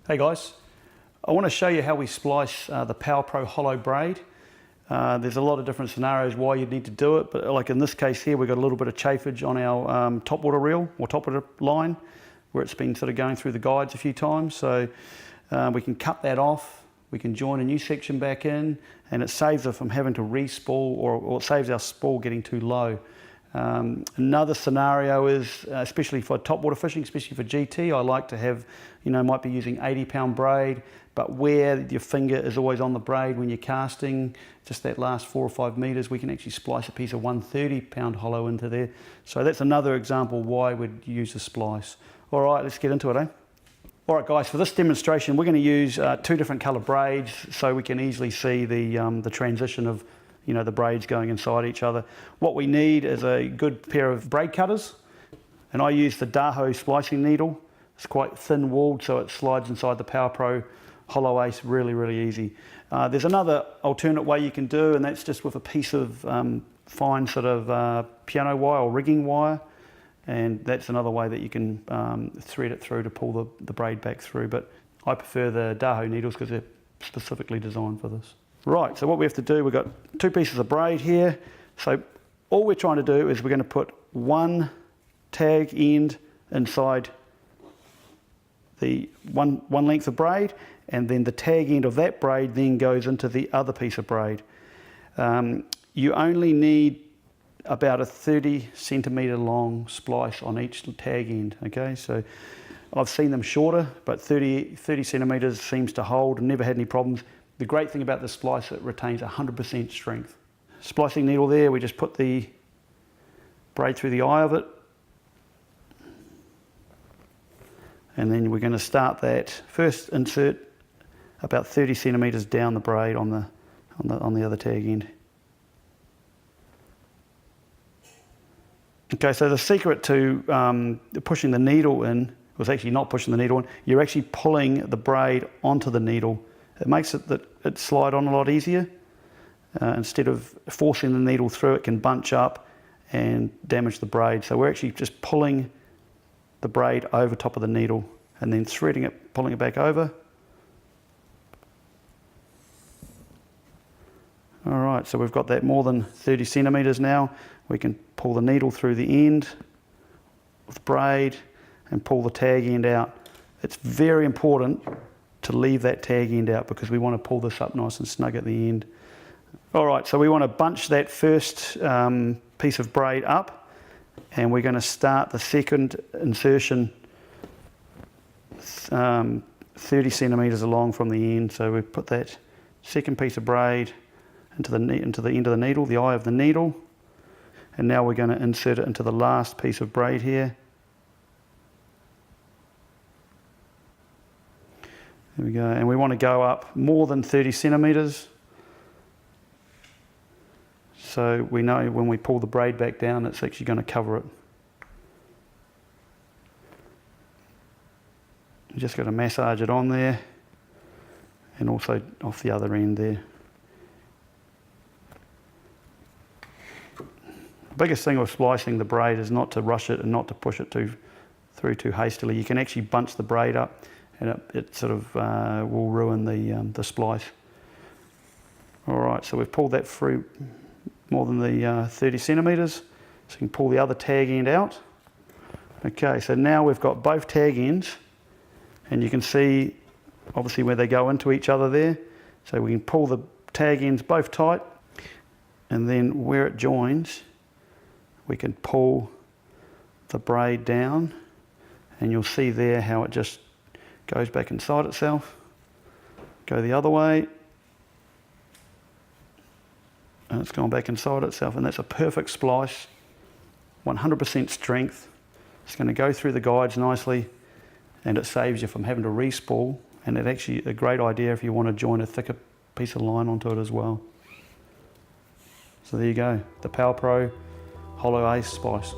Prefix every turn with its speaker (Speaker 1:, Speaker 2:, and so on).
Speaker 1: Hey guys, I want to show you how we splice the PowerPro Hollow Braid. There's a lot of different scenarios why you'd need to do it, but like in this case here, we've got a little bit of chafage on our topwater reel or topwater line where it's been sort of going through the guides a few times. So we can cut that off, we can join a new section back in, and it saves us from having to re-spool or it saves our spool getting too low. Another scenario is, especially for topwater fishing, especially for GT, I like to have, might be using 80-pound braid, but where your finger is always on the braid when you're casting, just that last 4 or 5 meters, we can actually splice a piece of 130-pound hollow into there. So that's another example why we'd use a splice. All right, let's get into it, eh? All right, guys, for this demonstration, we're going to use 2 different color braids so we can easily see the transition of the braids going inside each other. What we need is a good pair of braid cutters, and I use the Daho splicing needle. It's quite thin walled, so it slides inside the PowerPro Hollow Ace really, really easy. There's another alternate way you can do, and that's just with a piece of fine sort of piano wire or rigging wire, and that's another way that you can thread it through to pull the braid back through, but I prefer the Daho needles because they're specifically designed for this. Right, so what we have to do, we've got 2 pieces of braid here. So all we're trying to do is we're going to put one tag end inside the one length of braid, and then the tag end of that braid then goes into the other piece of braid. You only need about a 30 centimetre long splice on each tag end, okay? So I've seen them shorter, but 30 centimetres seems to hold and never had any problems. The great thing about the splice, it retains 100% strength. Splicing needle there, we just put the braid through the eye of it. And then we're going to start that. First insert about 30 centimetres down the braid on the other tag end. Okay, so the secret to pushing the needle in was actually not pushing the needle in. You're actually pulling the braid onto the needle. It makes it that it slide on a lot easier. Instead of forcing the needle through, it can bunch up and damage the braid. So we're actually just pulling the braid over top of the needle and then threading it, pulling it back over. All right, so we've got that more than 30 centimetres now. We can pull the needle through the end of the braid and pull the tag end out. It's very important to leave that tag end out because we want to pull this up nice and snug at the end. All right, so we want to bunch that first piece of braid up, and we're going to start the second insertion 30 centimetres along from the end. So we put that second piece of braid into the end of the needle, the eye of the needle, and now we're going to insert it into the last piece of braid here. There we go, and we want to go up more than 30 centimetres. So we know when we pull the braid back down, it's actually going to cover it. You just got to massage it on there, and also off the other end there. The biggest thing with splicing the braid is not to rush it and not to push it through too hastily. You can actually bunch the braid up, and it sort of will ruin the splice. All right, so we've pulled that through more than the 30 centimetres, so you can pull the other tag end out. Okay, so now we've got both tag ends, and you can see obviously where they go into each other there. So we can pull the tag ends both tight, and then where it joins, we can pull the braid down, and you'll see there how it just goes back inside itself. Go the other way, and it's gone back inside itself, and that's a perfect splice, 100% strength. It's going to go through the guides nicely, and it saves you from having to re-spool, and it's actually a great idea if you want to join a thicker piece of line onto it as well. So there you go, the PowerPro Hollow Ace splice.